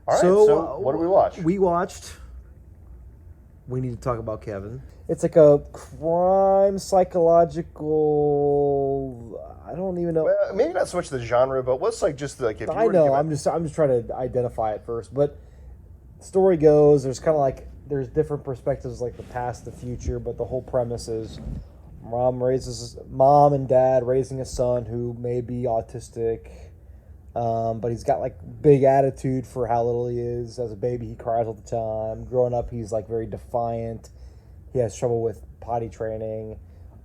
All right, so what do we watch? We watched. We need to talk about Kevin. It's like a crime psychological. I don't even know. Well, maybe not so much the genre, but what's like just like if you I were to know. give I'm just trying to identify it first. But story goes, there's kind of like there's different perspectives, like the past, the future. But the whole premise is mom and dad raising a son who may be autistic. But he's got like big attitude for how little he is. As a baby, he cries all the time. Growing up, he's like very defiant. He has trouble with potty training.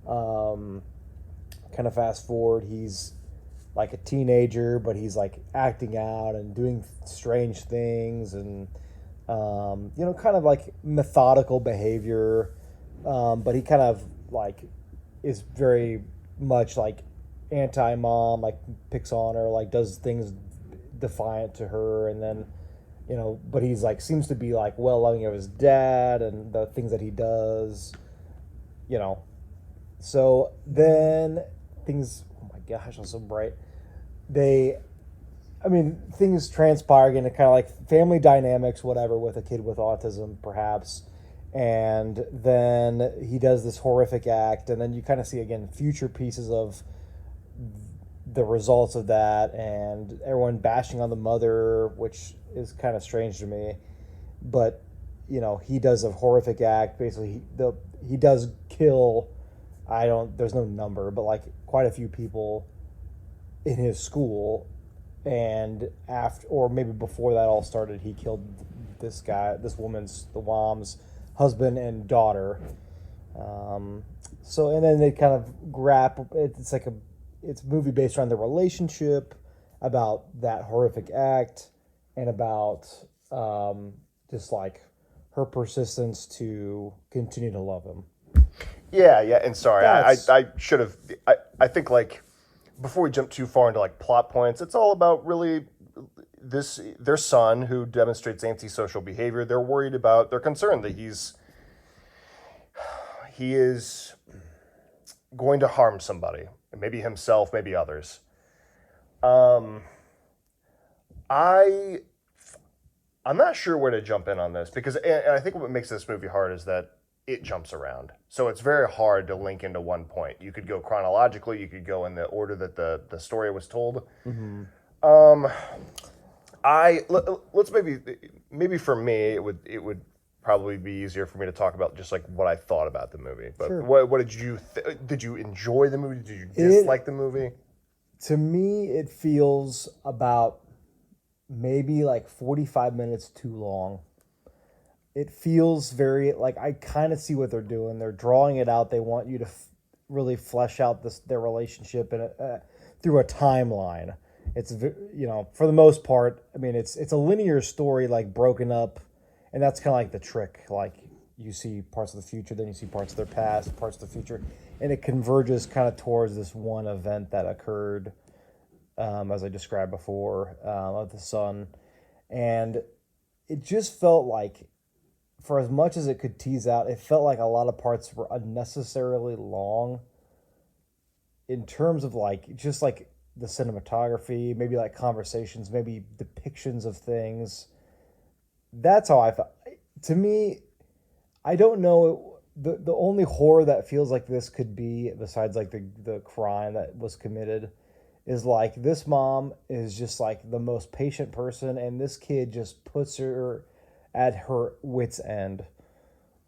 Kind of fast forward, he's like a teenager, but he's like acting out and doing strange things and, kind of like methodical behavior. But he kind of like is very much like anti-mom, like picks on her, like does things defiant to her, and then but he's like seems to be like well loving of his dad and the things that he does, so then things, oh my gosh, I'm so bright. Things transpire again, kind of like family dynamics, whatever, with a kid with autism perhaps. And then he does this horrific act, and then you kind of see again future pieces of the results of that, and everyone bashing on the mother, which is kind of strange to me. But he does a horrific act. Basically, he does kill. There's no number, but like quite a few people in his school, and after, or maybe before that all started, he killed the mom's husband and daughter. And then they kind of grapple. It's a movie based around the relationship, about that horrific act, and about just like her persistence to continue to love him. Yeah, and sorry, I should have. I think like before we jump too far into like plot points, it's all about really their son who demonstrates antisocial behavior. They're concerned that he is going to harm somebody, maybe himself, maybe others. I'm not sure where to jump in on this because, and I think what makes this movie hard is that it jumps around. So it's very hard to link into one point. You could go chronologically, you could go in the order that the story was told. Mm-hmm. Let's maybe for me it would probably be easier for me to talk about just like what I thought about the movie. But sure. What did you did you enjoy the movie? Did you dislike the movie? To me, it feels about maybe like 45 minutes too long. It feels very like I kind of see what they're doing. They're drawing it out. They want you to really flesh out their relationship through a timeline. It's for the most part. I mean, it's a linear story, like broken up, and that's kind of like the trick. Like you see parts of the future, then you see parts of their past, parts of the future, and it converges kind of towards this one event that occurred, as I described before, of the son, and it just felt like, for as much as it could tease out, it felt like a lot of parts were unnecessarily long in terms of like just like the cinematography, maybe like conversations, maybe depictions of things. That's how I felt. To me, I don't know. The only horror that feels like this could be, besides like the crime that was committed, is like this mom is just like the most patient person, and this kid just puts her at her wit's end.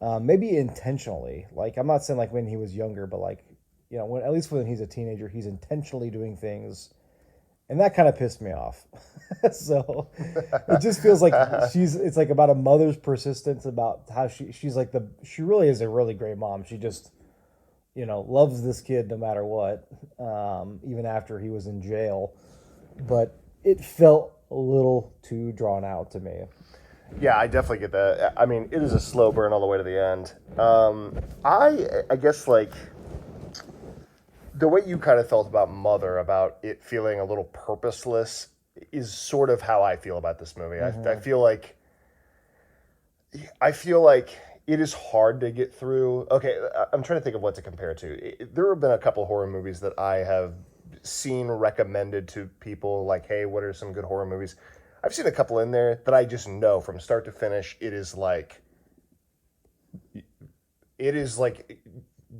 Maybe intentionally. Like, I'm not saying like when he was younger, but like, at least when he's a teenager, he's intentionally doing things. And that kind of pissed me off. So it just feels like it's like about a mother's persistence, about how she really is a really great mom. She just, loves this kid no matter what, even after he was in jail. But it felt a little too drawn out to me. Yeah, I definitely get that. I mean, it is a slow burn all the way to the end. I guess like the way you kind of felt about Mother, about it feeling a little purposeless, is sort of how I feel about this movie. Mm-hmm. I feel like it is hard to get through. Okay, I'm trying to think of what to compare it to. There have been a couple horror movies that I have seen recommended to people, like, hey, what are some good horror movies? I've seen a couple in there that I just know from start to finish it is like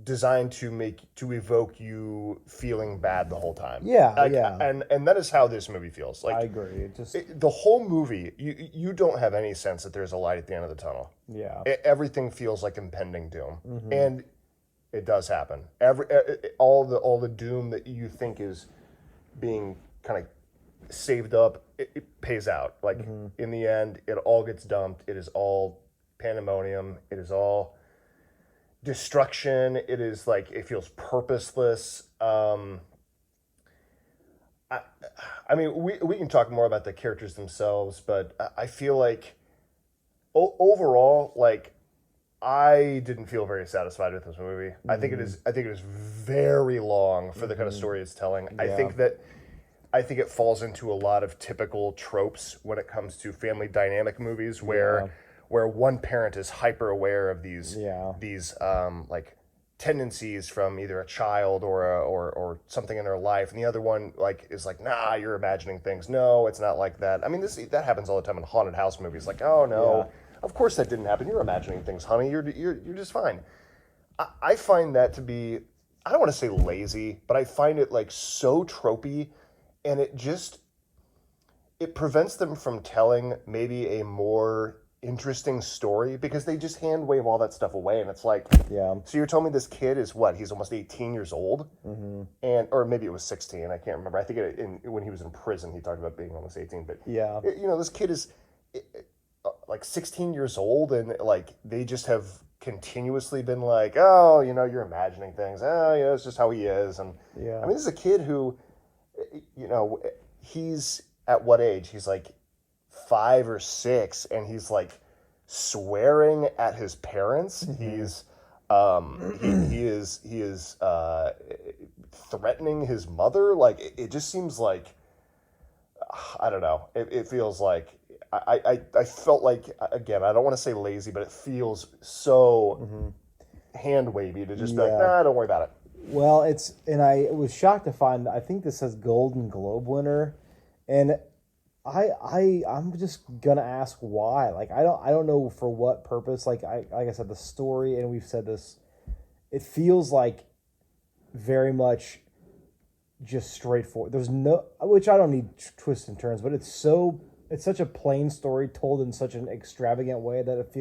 designed to evoke you feeling bad the whole time. Yeah, Like, yeah. and that is how this movie feels. I Like agree. It just the whole movie, you don't have any sense that there's a light at the end of the tunnel. yeah. Everything feels like impending doom, and it does happen. All the doom that you think is being kind of saved up, it pays out. Like in the end, it all gets dumped. It is all pandemonium. It is all destruction. It is like it feels purposeless. I mean, we can talk more about the characters themselves, but I feel like overall, like I didn't feel very satisfied with this movie. I think it is very long for the kind of story it's telling. Yeah. I think it falls into a lot of typical tropes when it comes to family dynamic movies where one parent is hyper aware of these like tendencies from either a child or something in their life, and the other one like is like, nah, you're imagining things. No, it's not like that. I mean, that happens all the time in haunted house movies. Like, oh no, of course that didn't happen. You're imagining things, honey. You're just fine. I find that to be, I don't want to say lazy, but I find it like so tropey, and it prevents them from telling maybe a more interesting story because they just hand wave all that stuff away, and it's like, so you're telling me this kid is what? He's almost 18 years old, and or maybe it was 16. I can't remember. I think when he was in prison, he talked about being almost 18. But this kid is like 16 years old, and like they just have continuously been like, oh, you're imagining things. Oh, it's just how he is. And I mean, this is a kid who, he's at what age? He's like 5 or 6, and he's like swearing at his parents. He's he is threatening his mother. Like it just seems like, I don't know. It feels like I felt like, again, I don't want to say lazy, but it feels so hand wavy to just be like, nah, don't worry about it. Well, and I was shocked to find, I think this says Golden Globe winner, and I'm just gonna ask why. Like I don't know for what purpose. Like I said, the story, and we've said this, it feels like very much just straightforward. There's no, which I don't need twists and turns, but it's such a plain story told in such an extravagant way that it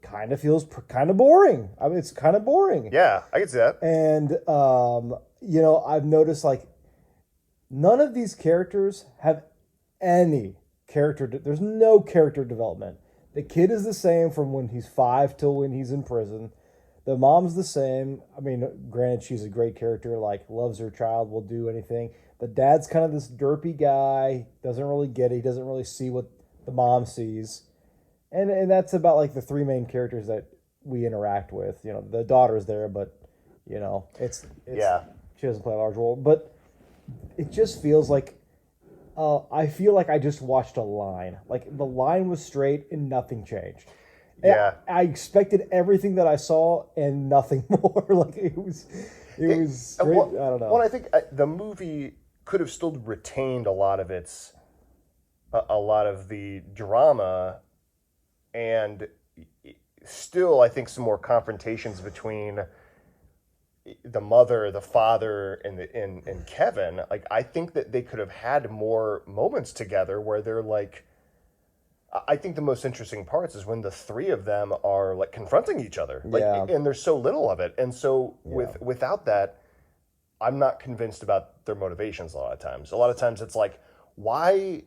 kind of feels kind of boring. I mean, it's kind of boring. Yeah, I can see that. And I've noticed like none of these characters have any character. There's no character development. The kid is the same from when he's 5 till when he's in prison. The mom's the same. I mean, granted, she's a great character, like loves her child, will do anything. The dad's kind of this derpy guy, doesn't really get it. He doesn't really see what the mom sees. And that's about like the 3 main characters that we interact with. The daughter's there, but it's she doesn't play a large role. But it just feels like I feel like I just watched a line. Like the line was straight and nothing changed. Yeah, I expected everything that I saw and nothing more. Like it was straight, I don't know. Well, I think the movie could have still retained a lot of the drama, and still, I think some more confrontations between the mother, the father, and Kevin. Like I think that they could have had more moments together where they're like, I think the most interesting parts is when the 3 of them are like confronting each other, like, and there's so little of it, and so without that, I'm not convinced about their motivations. A lot of times it's like, why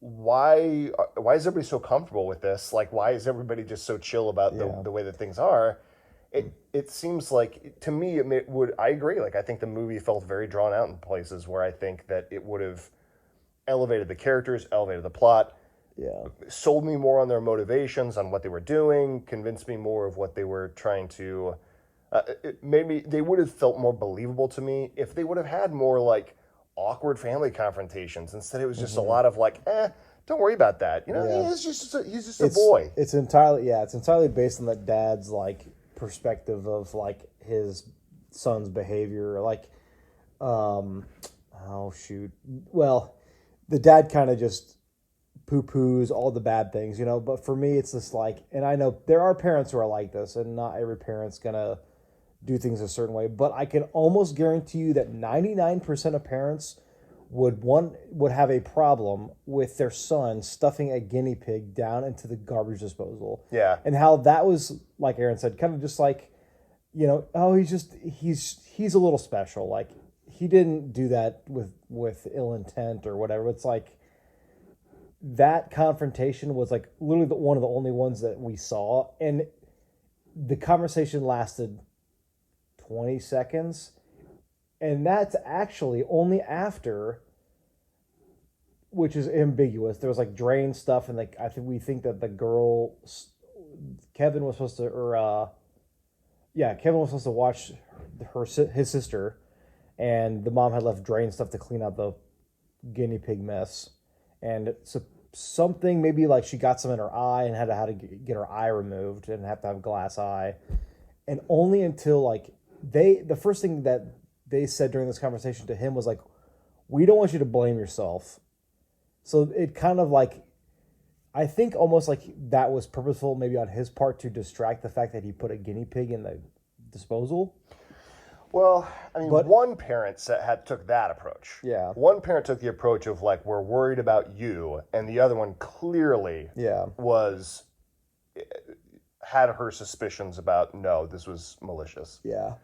is everybody so comfortable with this? Like, why is everybody just so chill about the way that things are? It seems like, to me, I agree. Like, I think the movie felt very drawn out in places where I think that it would have elevated the characters, elevated the plot, sold me more on their motivations, on what they were doing, convinced me more of what they were trying to. Maybe they would have felt more believable to me if they would have had more like awkward family confrontations. Instead, it was just a lot of like, don't worry about that. He's just a boy. It's entirely based on the dad's like perspective of like his son's behavior. Like, well, the dad kind of just poo-poos all the bad things, you know. But for me, it's just like, and I know there are parents who are like this, and not every parent's gonna do things a certain way. But I can almost guarantee you that 99% of parents would have a problem with their son stuffing a guinea pig down into the garbage disposal. Yeah. And how that was, like Aaron said, kind of just like, you know, oh, he's a little special. Like, he didn't do that with ill intent or whatever. It's like that confrontation was like literally one of the only ones that we saw, and the conversation lasted 20 seconds. And that's actually only after, which is ambiguous. There was like drain stuff, and like we think that the girl, Kevin was supposed to, Kevin was supposed to watch his sister, and the mom had left drain stuff to clean out the guinea pig mess, and so something maybe like she got some in her eye and had to get her eye removed and have to have a glass eye, and only until like the first thing that they said during this conversation to him was like, we don't want you to blame yourself. So it kind of like, I think almost like that was purposeful maybe on his part to distract the fact that he put a guinea pig in the disposal. Well, I mean, one parent took that approach. Yeah. One parent took the approach of like, we're worried about you, and the other one clearly had her suspicions about, no, this was malicious. Yeah.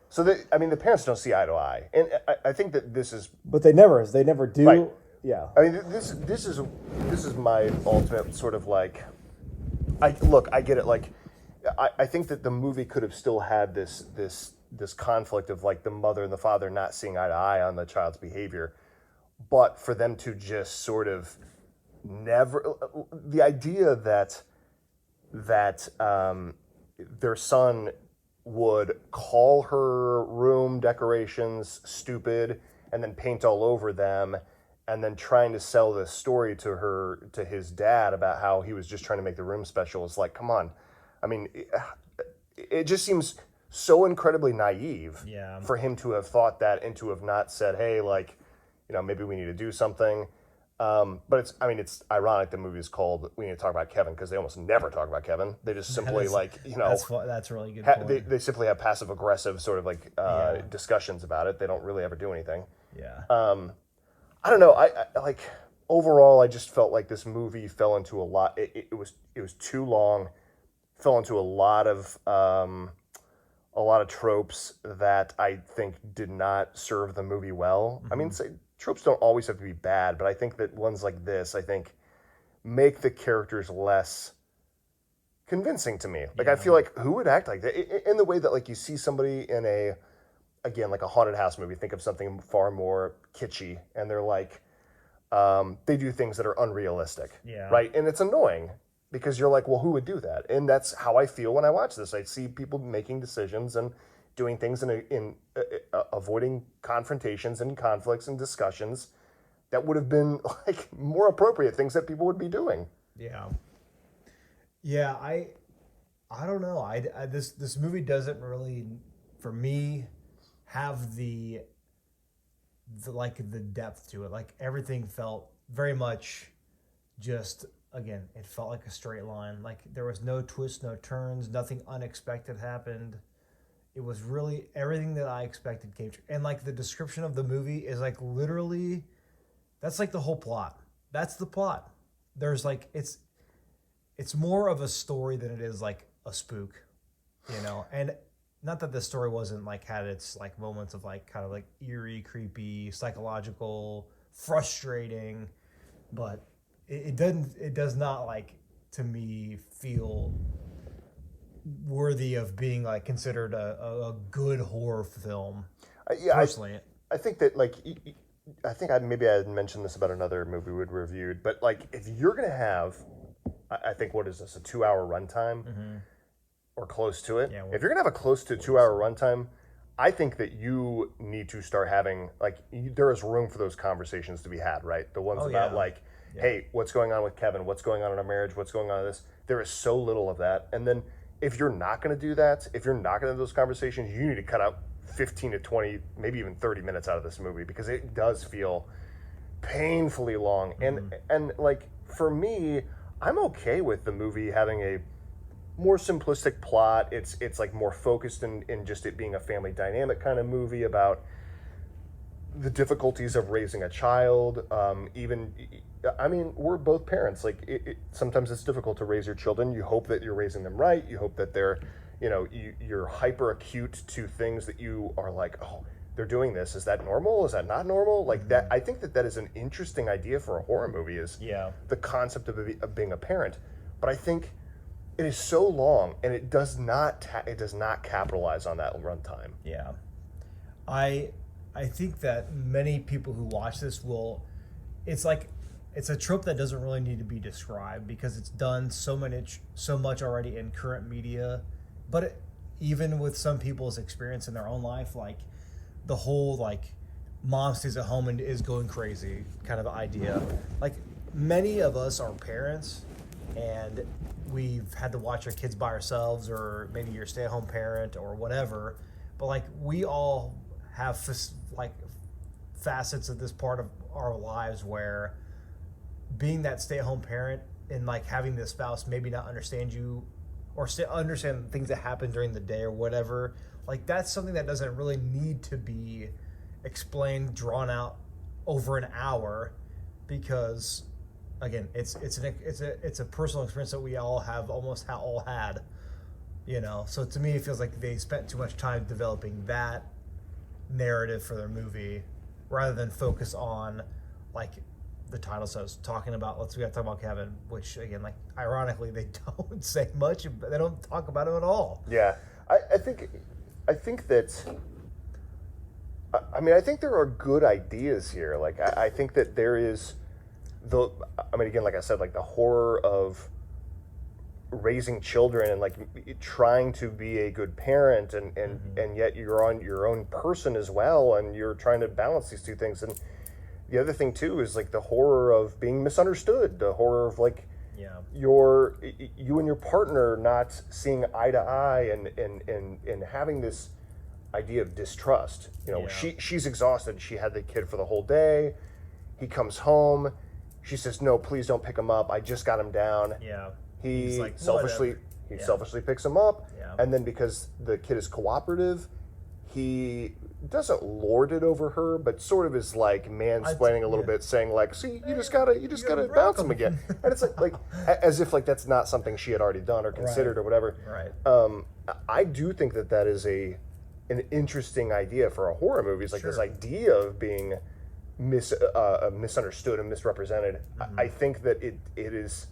So, the parents don't see eye to eye. And I think that this is... But they never do. Right. Yeah. I mean, this is my ultimate sort of like... I get it. Like, I think that the movie could have still had this conflict of like the mother and the father not seeing eye to eye on the child's behavior. But for them to just sort of never... The idea that their son would call her room decorations stupid and then paint all over them, and then trying to sell this story to his dad about how he was just trying to make the room special is like, come on. I mean, it just seems so incredibly naive for him to have thought that and to have not said, hey, like, you know, maybe we need to do something. But it's ironic the movie is called We Need to Talk About Kevin, because they almost never talk about Kevin. They just simply that's a really good point. They simply have passive aggressive sort of like discussions about it. They don't really ever do anything. Yeah. I don't know. I like overall, I just felt like this movie fell into a lot. It was too long. Fell into a lot of tropes that I think did not serve the movie well. Mm-hmm. I mean, tropes don't always have to be bad, but I think that ones like this, I think, make the characters less convincing to me. Like, I feel like who would act like that? In the way that, like, you see somebody in like a haunted house movie, think of something far more kitschy, and they're like, they do things that are unrealistic, right? And it's annoying because you're like, well, who would do that? And that's how I feel when I watch this. I see people making decisions and doing things in avoiding confrontations and conflicts and discussions that would have been like more appropriate things that people would be doing. Yeah, I don't know. This movie doesn't really, for me, have the depth to it. Like, everything felt very much just, again, it felt like a straight line. Like, there was no twists, no turns, nothing unexpected happened. It was really everything that I expected came true. And like the description of the movie is like literally, that's like the whole plot. That's the plot. There's like, it's more of a story than it is like a spook, you know? And not that the story wasn't like, had its like moments of like kind of like eerie, creepy, psychological, frustrating, but it does not like, to me, feel worthy of being like considered a good horror film. Personally, I think that like I think maybe I had mentioned this about another movie we'd reviewed, but like if you're gonna have, I think what is this, a 2-hour runtime or close to it? Yeah, if you're gonna have a close to 2-hour runtime, I think that you need to start having like there is room for those conversations to be had, right? The ones about like, hey, what's going on with Kevin? What's going on in our marriage? What's going on in this? There is so little of that, and then if you're not going to do that, if you're not going to have those conversations, you need to cut out 15 to 20, maybe even 30 minutes out of this movie, because it does feel painfully long. And like for me, I'm okay with the movie having a more simplistic plot. It's like more focused in just it being a family dynamic kind of movie about the difficulties of raising a child. Even, I mean, we're both parents. Like, sometimes it's difficult to raise your children. You hope that you're raising them right. You hope that they're, you're hyper acute to things that you are like, oh, they're doing this. Is that normal? Is that not normal? Like that. I think that is an interesting idea for a horror movie. Is the concept of being a parent. But I think it is so long, and it does not capitalize on that runtime. Yeah, I think that many people who watch this will, it's a trope that doesn't really need to be described because it's done so much already in current media. But even with some people's experience in their own life, like the whole like mom stays at home and is going crazy kind of idea. Like many of us are parents and we've had to watch our kids by ourselves, or maybe you're a stay-at-home parent or whatever. But like we all have like facets of this part of our lives where being that stay-at-home parent and like having the spouse maybe not understand you or understand things that happen during the day or whatever, like that's something that doesn't really need to be explained, drawn out over an hour, because again, it's a personal experience that we all have almost all had, So to me, it feels like they spent too much time developing that narrative for their movie rather than focus on, like the title says, talking about, we gotta talk about Kevin, which again, like ironically, they don't say much, they don't talk about him at all. Yeah, I think that, I mean, I think there are good ideas here. Like I think that there is again, like I said, like the horror of raising children and like trying to be a good parent and yet you're on your own person as well, and you're trying to balance these two things. And the other thing too is like the horror of being misunderstood, the horror of like you and your partner not seeing eye to eye and having this idea of distrust. She's exhausted, she had the kid for the whole day, he comes home, she says, no, please don't pick him up, I just got him down. He like, selfishly picks him up, and then because the kid is cooperative, he doesn't lord it over her, but sort of is like mansplaining a little bit, saying like, "See, you just gotta bounce him again," and it's like as if like that's not something she had already done or considered or whatever. Right. I do think that is an interesting idea for a horror movie. It's like this idea of being misunderstood and misrepresented. I think that it is.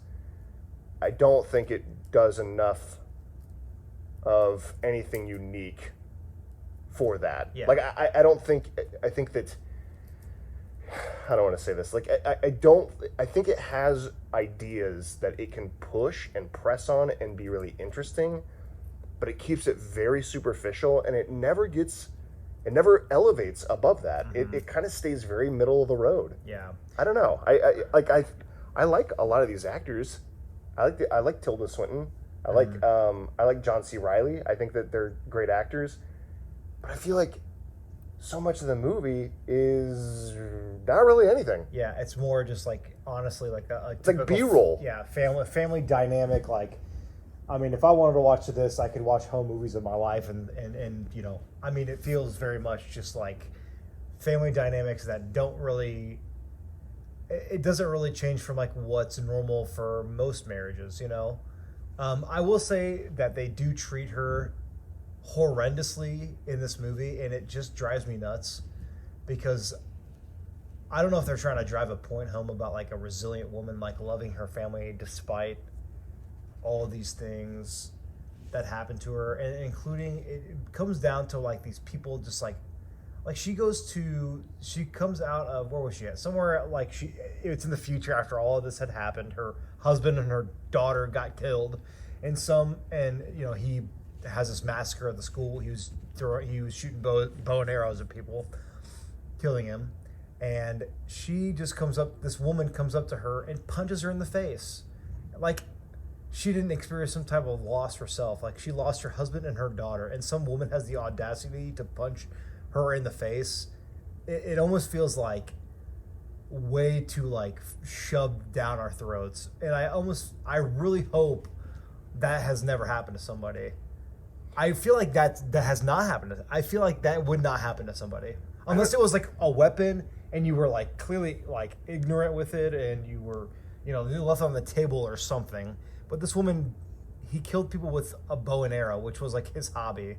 I don't think it does enough of anything unique for that. Like I don't think, I think that, I don't want to say this, like I think it has ideas that it can push and press on and be really interesting, but it keeps it very superficial, and it never elevates above that. It kind of stays very middle of the road. I don't know. I like a lot of these actors. I like Tilda Swinton. I like John C. Reilly. I think that they're great actors. But I feel like so much of the movie is not really anything. Yeah, it's more just like, honestly, like a it's like B-roll. Yeah, family dynamic. Like, I mean, if I wanted to watch this, I could watch home movies of my life, and I mean, it feels very much just like family dynamics that don't really. It doesn't really change from like what's normal for most marriages, I will say that they do treat her horrendously in this movie, and it just drives me nuts because I don't know if they're trying to drive a point home about like a resilient woman like loving her family despite all of these things that happen to her, and including it comes down to like these people just like she comes out of, where was she at? Somewhere like it's in the future after all of this had happened. Her husband and her daughter got killed, and he has this massacre at the school. He was shooting bow and arrows at people, killing him, and this woman comes up to her and punches her in the face, like she didn't experience some type of loss herself. Like she lost her husband and her daughter, and some woman has the audacity to punch her in the face. It almost feels like way too like shoved down our throats, and I really hope that has never happened to somebody. I feel like that has not happened. I feel like that would not happen to somebody unless it was like a weapon and you were like clearly like ignorant with it and you were you left it on the table or something. But this woman, he killed people with a bow and arrow, which was like his hobby.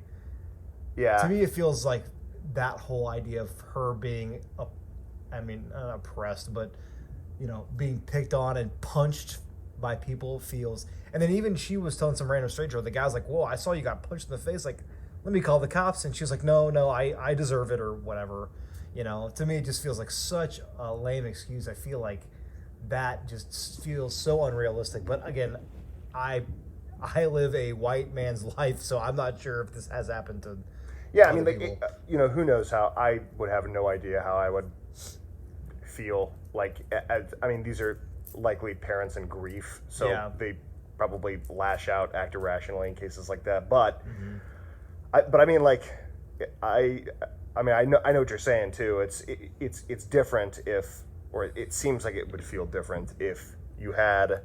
Yeah. To me, it feels like that whole idea of her being, not oppressed, but being picked on and punched by people feels. And then even she was telling some random stranger, the guy's like, "Whoa, I saw you got punched in the face. Like, let me call the cops." And she was like, "No, I deserve it or whatever." To me, it just feels like such a lame excuse. I feel like that just feels so unrealistic. But again, I live a white man's life, so I'm not sure if this has happened to. Yeah, I mean, who knows how I would have no idea how I would feel like. These are likely parents in grief, so they probably lash out, act irrationally in cases like that. But, I know what you're saying too. It's different or it seems like it would feel different if you had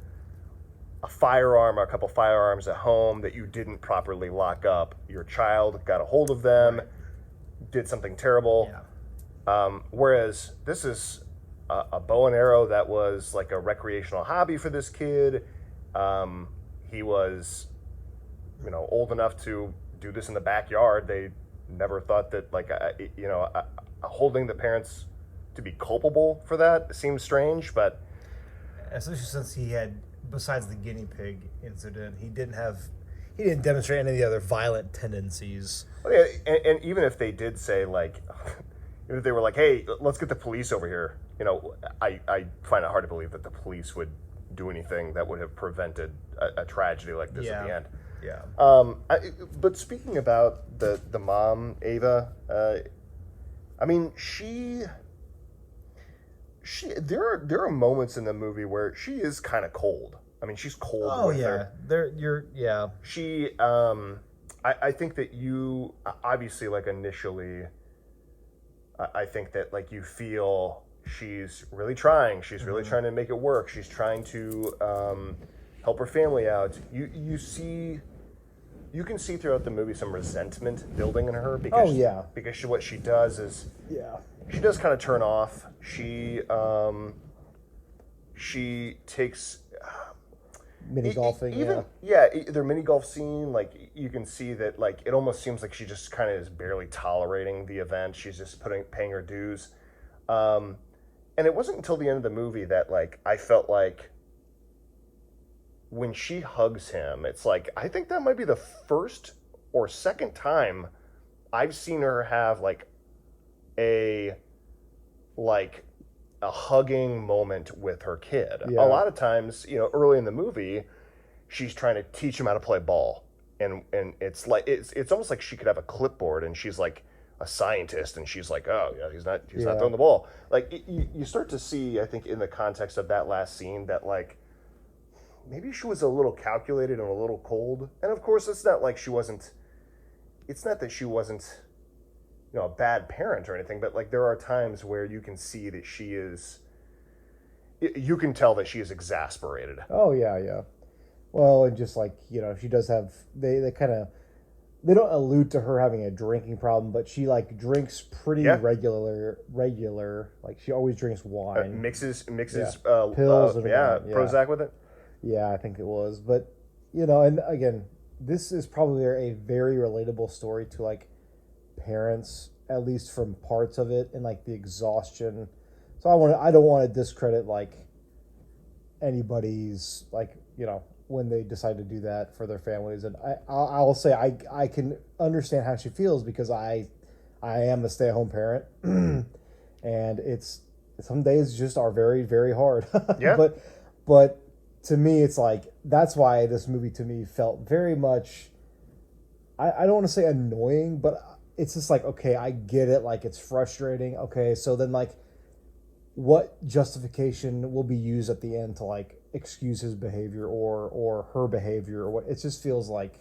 a firearm or a couple firearms at home that you didn't properly lock up. Your child got a hold of them, did something terrible. Yeah. Whereas this is a bow and arrow that was like a recreational hobby for this kid. He was, old enough to do this in the backyard. They never thought that holding the parents to be culpable for that seems strange, but especially since he had, besides the guinea pig incident, he didn't demonstrate any of the other violent tendencies. Oh, yeah, and even if they did say like, if they were like, "Hey, let's get the police over here," I find it hard to believe that the police would do anything that would have prevented a tragedy like this at the end. Yeah. But speaking about the mom, Ava, she there are moments in the movie where she is kind of cold. I mean, she's cold. Oh with yeah, her. She, I think that you obviously like initially, I think that like you feel she's really trying. She's really trying to make it work. She's trying to help her family out. You can see throughout the movie some resentment building in her because what she does is she does kind of turn off. She takes mini golfing. Their mini golf scene, like you can see that like it almost seems like she just kind of is barely tolerating the event. She's just paying her dues. And it wasn't until the end of the movie that like I felt like when she hugs him, it's like I think that might be the first or second time I've seen her have like a hugging moment with her kid. Yeah. A lot of times, early in the movie, she's trying to teach him how to play ball, and it's like it's almost like she could have a clipboard and she's like a scientist and she's like, oh yeah, he's not throwing the ball. Like you start to see, I think, in the context of that last scene that like maybe she was a little calculated and a little cold. And of course, it's not that she wasn't a bad parent or anything, but like there are times where you can see that you can tell that she is exasperated. Oh yeah. Well, and just like, she does have, they kind of, they don't allude to her having a drinking problem, but she like drinks pretty regular. Like she always drinks wine. Mixes pills and Prozac with it. Yeah, I think it was. But, and again, this is probably a very relatable story to like parents, at least from parts of it, and like the exhaustion. So I don't want to discredit like anybody's like, when they decide to do that for their families. And I'll say I can understand how she feels because I am a stay-at-home parent and it's some days just are very, very hard. Yeah. But to me, it's like, that's why this movie to me felt very much, I don't want to say annoying, but it's just like, okay, I get it. Like it's frustrating. Okay. So then like what justification will be used at the end to like excuse his behavior or her behavior or what? It just feels like,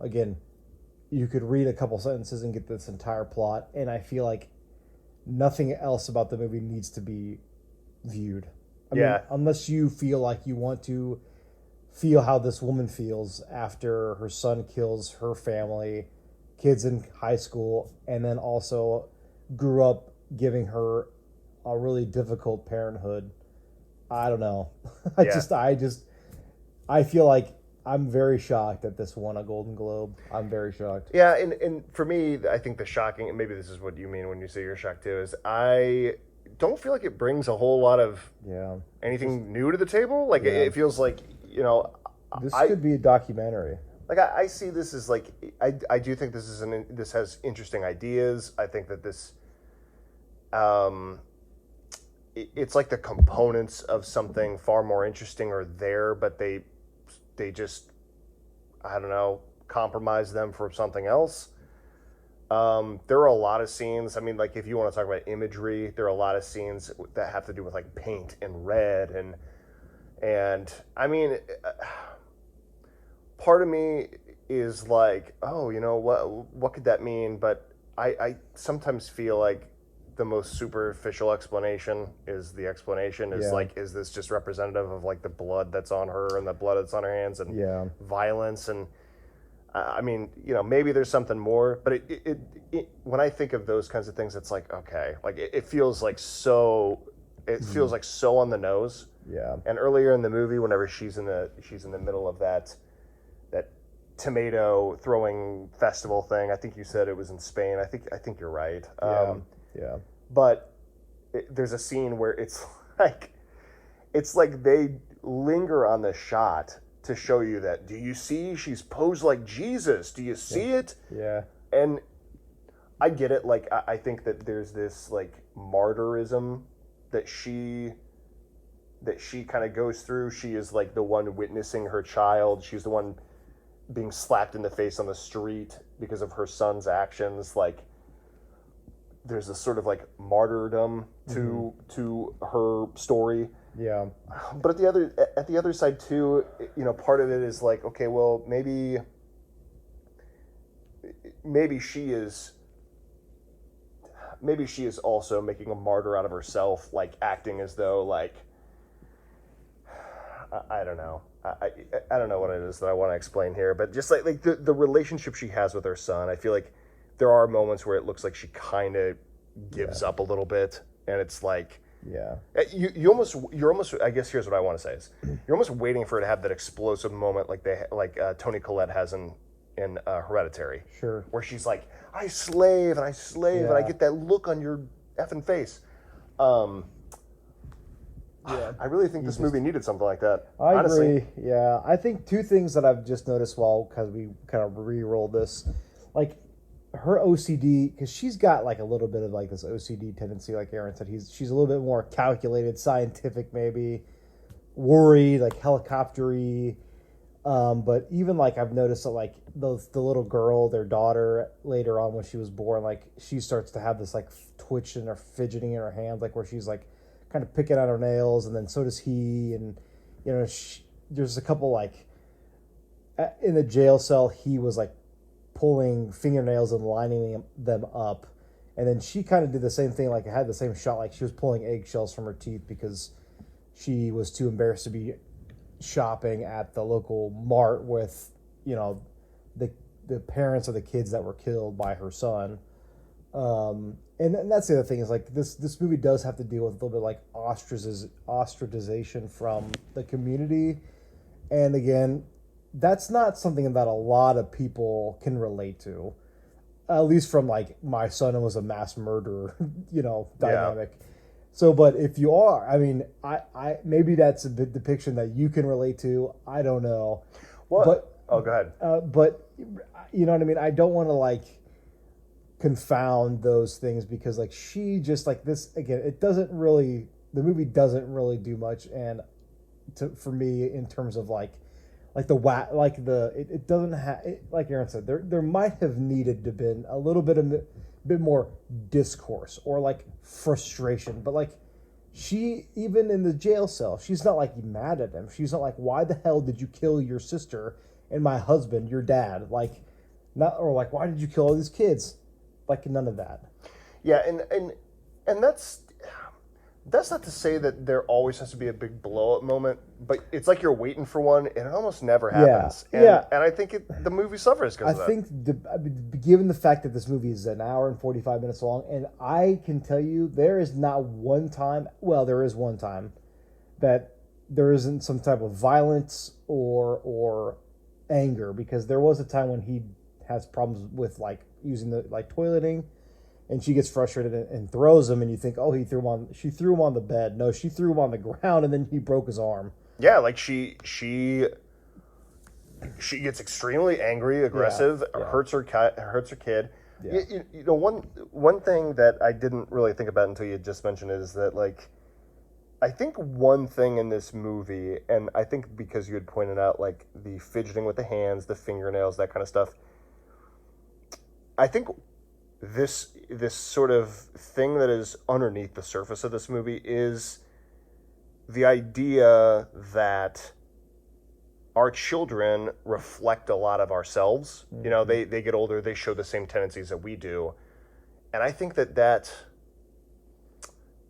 again, you could read a couple sentences and get this entire plot. And I feel like nothing else about the movie needs to be viewed. I Yeah. mean, unless you feel like you want to feel how this woman feels after her son kills her family, kids in high school, and then also grew up giving her a really difficult parenthood. I don't know. Yeah. I feel like I'm very shocked that this won a Golden Globe. I'm very shocked. Yeah, and for me, I think the shocking, and maybe this is what you mean when you say you're shocked too, is I don't feel like it brings a whole lot of Yeah. anything new to the table. Like Yeah. it feels like, This I could be a documentary. like I see this as like I do think this has interesting ideas. I think that this it's like the components of something far more interesting are there, but they just, I don't know, compromise them for something else. There are a lot of scenes. I mean, like if you want to talk about imagery, there are a lot of scenes that have to do with like paint and red and I mean, part of me is like, oh, what could that mean? But I sometimes feel like the most superficial explanation is the explanation is Yeah. like, is this just representative of like the blood that's on her and the blood that's on her hands and Yeah. violence and I mean, maybe there's something more, but it when I think of those kinds of things, it's like, okay, like it feels like so, it feels like so on the nose. Yeah. And earlier in the movie, whenever she's in the middle of that tomato throwing festival thing, I think you said it was in Spain. I think you're right. Yeah. But there's a scene where it's like they linger on the shot to show you that, do you see she's posed like Jesus? Do you see it? Yeah. And I get it. Like, I think that there's this like martyrism that she kind of goes through. She is like the one witnessing her child. She's the one being slapped in the face on the street because of her son's actions. Like, there's this sort of like martyrdom to her story. Yeah. But at the other side too, part of it is like, okay, well, maybe she is also making a martyr out of herself, like acting as though like, I don't know. I don't know what it is that I want to explain here, but just like the relationship she has with her son, I feel like there are moments where it looks like she kind of gives up a little bit, and it's like, Yeah. you're almost. I guess here's what I want to say is, you're almost waiting for her to have that explosive moment like Toni Collette has in Hereditary, Sure. where she's like, I slave and I slave and I Yeah. get that look on your effing face. Yeah. I really think this movie needed something like that. I honestly. agree. Yeah, I think two things that I've just noticed because we kind of re-rolled this, like her OCD, because she's got like a little bit of like this OCD tendency, like Aaron said. She's a little bit more calculated, scientific, maybe worried, like helicoptery. But even like I've noticed that like the little girl, their daughter, later on when she was born, like she starts to have this like twitch and her fidgeting in her hands, like where she's like kind of picking at her nails, and then so does he. And there's a couple like in the jail cell, he was like pulling fingernails and lining them up, and then she kind of did the same thing, like had the same shot, like she was pulling eggshells from her teeth because she was too embarrassed to be shopping at the local mart with the parents of the kids that were killed by her son. And that's the other thing is like this movie does have to deal with a little bit like ostracization from the community, and again, that's not something that a lot of people can relate to, at least from like my son was a mass murderer, dynamic. So, but if you are, I mean, I maybe that's a depiction that you can relate to. I don't know. What? But, Oh, go ahead. But you know what I mean? I don't want to like confound those things because like she just like this again, the movie doesn't really do much, and for me in terms of it doesn't have, like Aaron said, there might have needed to been a little bit more discourse or like frustration, but like she, even in the jail cell, she's not like mad at him. She's not like, why the hell did you kill your sister and my husband, your dad? Like, not, or like, why did you kill all these kids? Like, none of that. Yeah, and that's not to say that there always has to be a big blow up moment, but it's like you're waiting for one, and it almost never happens. And I think the movie suffers because of that. I think, given the fact that this movie is an hour and 45 minutes long, and I can tell you there is not one time, well, there is one time, that there isn't some type of violence or anger, because there was a time when he has problems with like using the like toileting, and she gets frustrated and throws him, and you think, oh, she threw him on the bed. No, she threw him on the ground, and then he broke his arm. Yeah, like she gets extremely angry, aggressive, hurts her kid. Yeah. You know, one thing that I didn't really think about until you just mentioned it is that, like, I think one thing in this movie, and I think because you had pointed out, like, the fidgeting with the hands, the fingernails, that kind of stuff, I think this sort of thing that is underneath the surface of this movie is the idea that our children reflect a lot of ourselves. Mm-hmm. You know, they get older, they show the same tendencies that we do. And I think that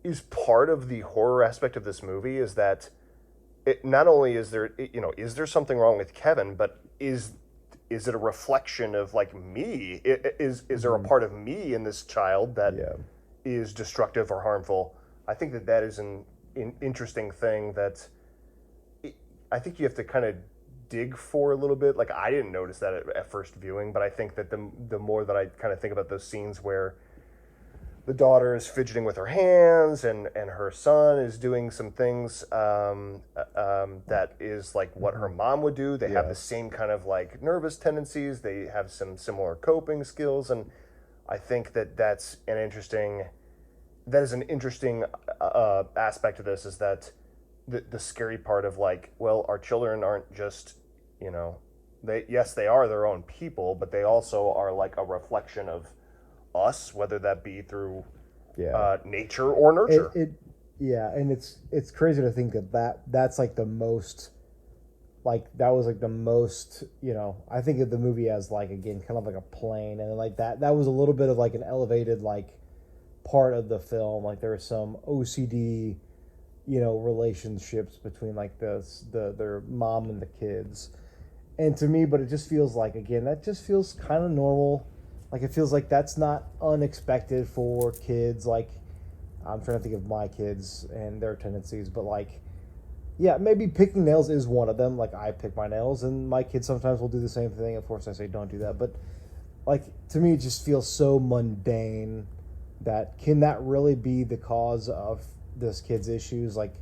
is part of the horror aspect of this movie, is that it not only is there, is there something wrong with Kevin, but is it a reflection of, like, me? Is there a part of me in this child that is destructive or harmful? I think that is an interesting thing that I think you have to kind of dig for a little bit. Like, I didn't notice that at first viewing, but I think that the more that I kind of think about those scenes where the daughter is fidgeting with her hands and her son is doing some things that is like what her mom would do. They have the same kind of like nervous tendencies. They have some similar coping skills. And I think that is an interesting aspect of this, is that the scary part of, like, well, our children aren't just, they are their own people, but they also are like a reflection of us, whether that be through nature or nurture. And it's crazy to think that's like the most, like, that was like the most, I think of the movie as, like, again, kind of like a plane, and like that was a little bit of like an elevated, like, part of the film. Like, there was some OCD, relationships between, like, their mom and the kids, and to me, but it just feels like, again, that just feels kind of normal. Like, it feels like that's not unexpected for kids. Like, I'm trying to think of my kids and their tendencies, but, like, yeah, maybe picking nails is one of them. Like, I pick my nails, and my kids sometimes will do the same thing. Of course, I say don't do that. But, like, to me, it just feels so mundane that can that really be the cause of this kid's issues? Like,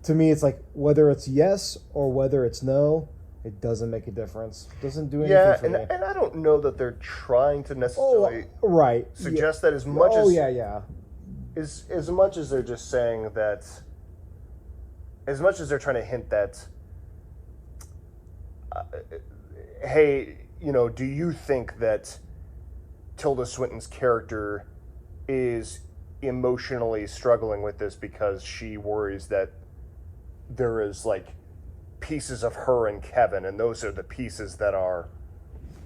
to me, it's like, whether it's yes or whether it's no, it doesn't make a difference. It doesn't do anything for me. And I don't know that they're trying to necessarily suggest that as much as much as they're just saying that, as much as they're trying to hint that, hey, do you think that Tilda Swinton's character is emotionally struggling with this because she worries that there is, like, pieces of her and Kevin, and those are the pieces that are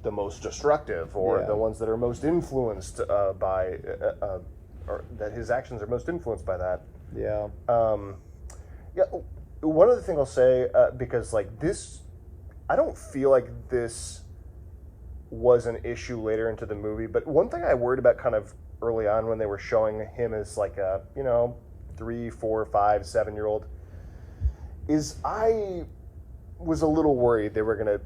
the most destructive, or the ones that are most influenced by, or that his actions are most influenced by that. Yeah. One other thing I'll say, because, like, this, I don't feel like this was an issue later into the movie, but one thing I worried about kind of early on when they were showing him as, like, a 3, 4, 5, 7-year-old, is I was a little worried they were going to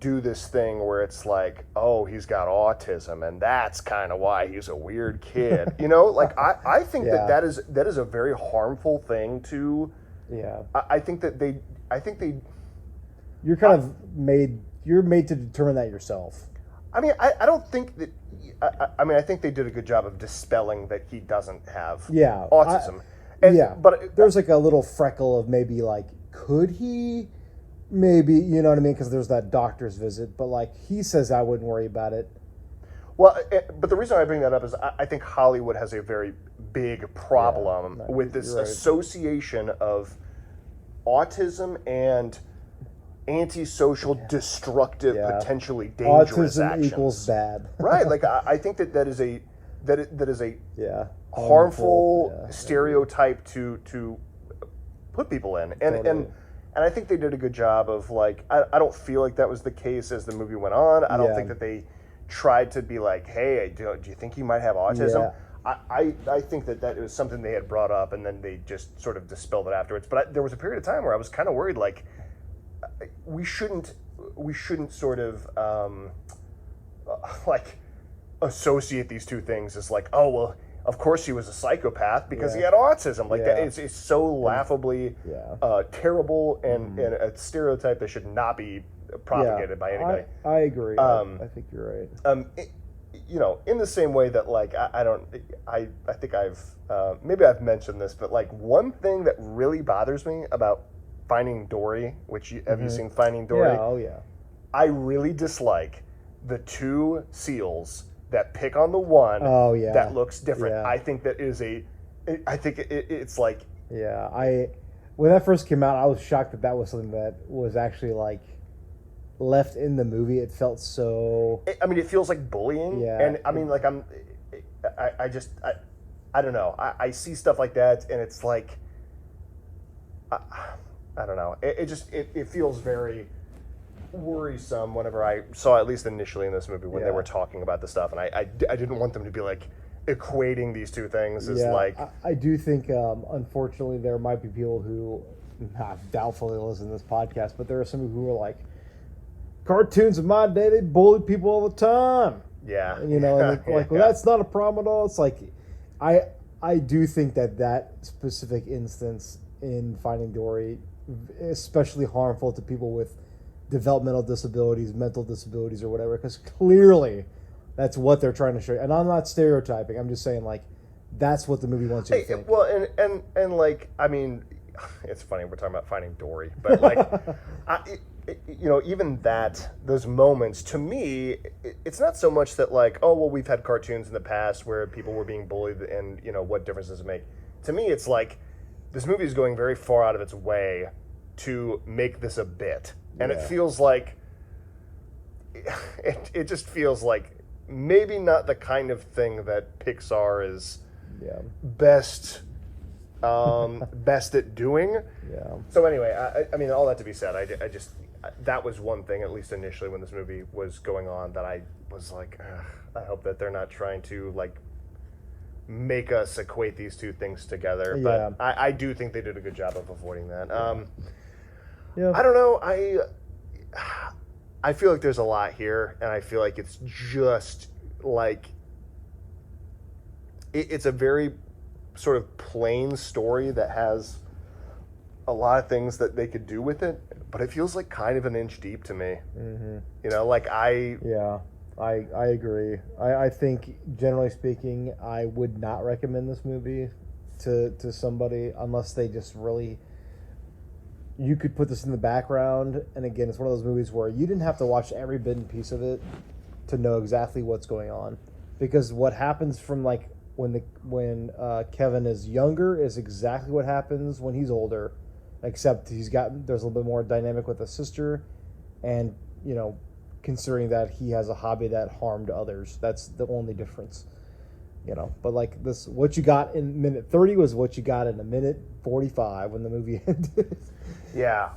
do this thing where it's like, oh, he's got autism, and that's kind of why he's a weird kid. Like, I think that is a very harmful thing to. Yeah. I think they. You're kind of made. You're made to determine that yourself. I mean, I don't think that. I think they did a good job of dispelling that he doesn't have autism. But there's like a little freckle of maybe, like, could he? Maybe, you know what I mean? Because there's that doctor's visit, but, like, he says I wouldn't worry about it. Well, but the reason I bring that up is I think Hollywood has a very big problem with this association of autism and antisocial, destructive, potentially dangerous autism actions. Equals bad. Right. Like, I think that is a that is a Yeah. harmful Yeah. stereotype to put people in, and Totally. and I think they did a good job of like I don't feel like that was the case as the movie went on. I don't Yeah. think that they tried to be like, hey, do you think he might have autism? Yeah. I think that it was something they had brought up, and then they just sort of dispelled it afterwards. But there was a period of time where I was kind of worried, like we shouldn't sort of like associate these two things as like, oh well, of course he was a psychopath because he Yeah. had autism. Like Yeah. that, it's so laughably Yeah. terrible and a stereotype that should not be propagated by anybody. I agree. I think you're right. In the same way that like I think I've maybe I've mentioned this, but like one thing that really bothers me about Finding Dory, which have you seen Finding Dory? Yeah. Oh yeah. I really dislike the two seals that pick on the one Oh, yeah. that looks different. Yeah. I think that is I think it's like Yeah. When that first came out, I was shocked that was something that was actually like left in the movie. It felt so. I mean, it feels like bullying. Yeah. And I mean, like I just I don't know. I see stuff like that, and it's like I don't know. It feels very worrisome whenever I saw, at least initially in this movie, when they Yeah. were talking about the stuff, and I didn't want them to be like equating these two things as Yeah, like I do think, unfortunately, there might be people who doubtfully listen to this podcast, but there are some who are like, cartoons of my day, they bullied people all the time. yeah, And, and it's like, well, that's not a problem at all. It's like, I do think that specific instance in Finding Dory, especially harmful to people with developmental disabilities, mental disabilities, or whatever, because clearly that's what they're trying to show you. And I'm not stereotyping. I'm just saying, like, that's what the movie wants you to think. Well, and like, I mean, it's funny we're talking about Finding Dory, but like, even those moments, to me, it's not so much that like, oh well, we've had cartoons in the past where people were being bullied, and what difference does it make? To me, it's like this movie is going very far out of its way to make this a bit, and it feels like it just feels like maybe not the kind of thing that Pixar is best at doing. Yeah. So anyway, I mean, all that to be said, I just that was one thing, at least initially when this movie was going on, that I was like, I hope that they're not trying to like make us equate these two things together. But I do think they did a good job of avoiding that. Yeah. I don't know. I feel like there's a lot here, and I feel like it's just like it's a very sort of plain story that has a lot of things that they could do with it, but it feels like kind of an inch deep to me. Mm-hmm. Like I agree. I think, generally speaking, I would not recommend this movie to somebody unless they just really. You could put this in the background, and again, it's one of those movies where you didn't have to watch every bit and piece of it to know exactly what's going on, because what happens from like when Kevin is younger is exactly what happens when he's older, except there's a little bit more dynamic with a sister, and considering that he has a hobby that harmed others, that's the only difference. But like this, what you got in minute 30 was what you got in a minute 45 when the movie ended. Yeah,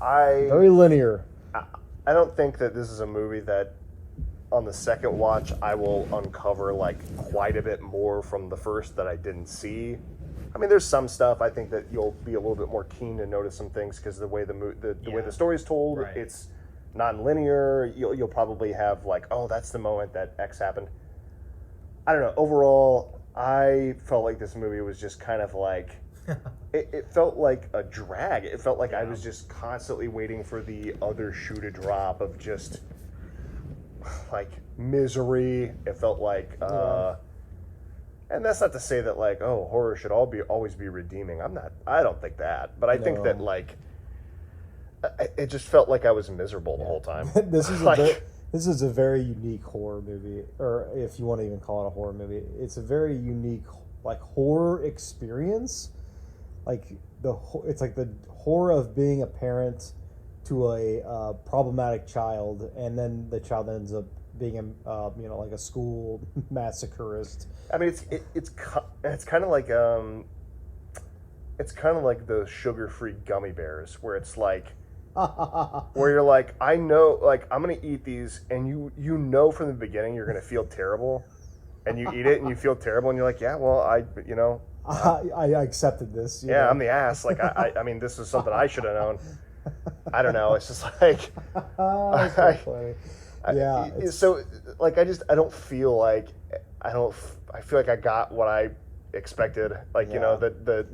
very linear. I don't think that this is a movie that on the second watch I will uncover like quite a bit more from the first that I didn't see. I mean, there's some stuff I think that you'll be a little bit more keen to notice some things because the way the way the story's told, Right. It's non-linear. You'll probably have like, oh, that's the moment that X happened. I don't know. Overall, I felt like this movie was just kind of like, it felt like a drag. It felt like I was just constantly waiting for the other shoe to drop of just like misery. It felt like, and that's not to say that like, oh, horror should always be redeeming. I don't think that, but I think that like, it just felt like I was miserable the whole time. This is a very unique horror movie, or if you want to even call it a horror movie, it's a very unique like horror experience. Like it's like the horror of being a parent to a problematic child, and then the child ends up being a like a school massacreist. I mean, it's kind of like the sugar-free gummy bears, where it's like, where you're like, I know, like, I'm gonna eat these, and you know from the beginning you're gonna feel terrible, and you eat it and you feel terrible, and you're like, yeah, well, I accepted this. Yeah, I'm the ass. Like, I mean, this is something I should have known. I don't know. It's just like, That's so funny. Yeah. So, like, I don't feel like, I feel like I got what I expected. Like, Yeah. you know, the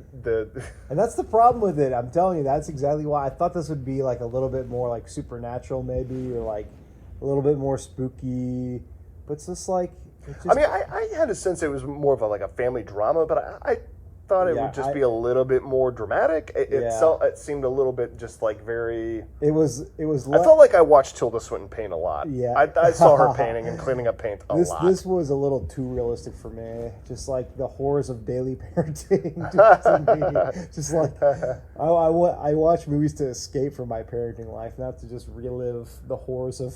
And that's the problem with it. I'm telling you, that's exactly why I thought this would be like a little bit more like supernatural, maybe, or like a little bit more spooky. But it's just like, I mean, I had a sense it was more of like a family drama, but I thought it would just be a little bit more dramatic. It seemed a little bit just like very. It was. I felt like I watched Tilda Swinton paint a lot. Yeah. I saw her painting and cleaning up paint a lot. This was a little too realistic for me. Just like the horrors of daily parenting. To me. Just like I watch movies to escape from my parenting life, not to just relive the horrors of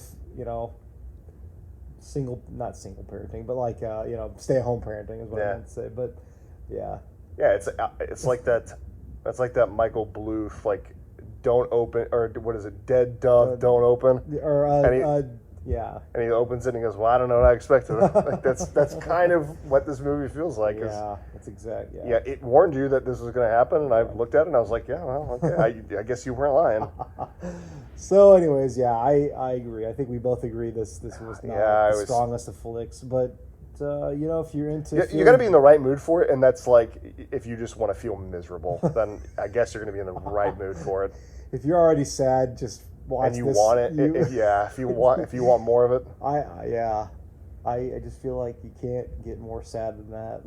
not single parenting, but like stay at home parenting is what I meant to say. But yeah. Yeah, it's like that. That's like that Michael Bluth, like, don't open, or what is it? Dead dove, don't open. Or and he opens it and he goes, "Well, I don't know what I expected." Like, that's kind of what this movie feels like. Yeah, that's exact. Yeah, it warned you that this was going to happen, and I looked at it and I was like, "Yeah, well, okay, I guess you weren't lying." So, anyways, yeah, I agree. I think we both agree this was not the strongest of flicks, but. If you're into, you got to be in the right mood for it, and that's like, if you just want to feel miserable, then I guess you're going to be in the right mood for it. If you're already sad, just watch. And you want it, if you want more of it. I just feel like you can't get more sad than that.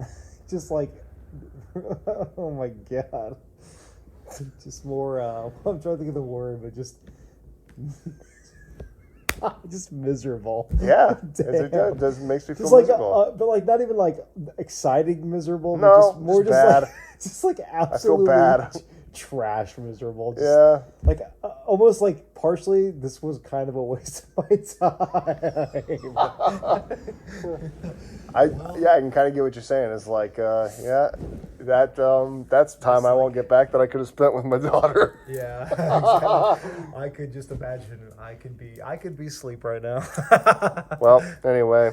Just like, oh my god, just more. I'm trying to think of the word, but just. Just miserable. Yeah, it does makes me feel just like, miserable. But like not even like exciting miserable. No, but just more just bad. like just like absolutely I feel bad. Trash miserable. Just, yeah, like almost like partially this was kind of a waste of my time. I can kind of get what you're saying. It's like that's time I won't get back that I could have spent with my daughter. Yeah, exactly. I could just imagine I could be asleep right now. Well, anyway.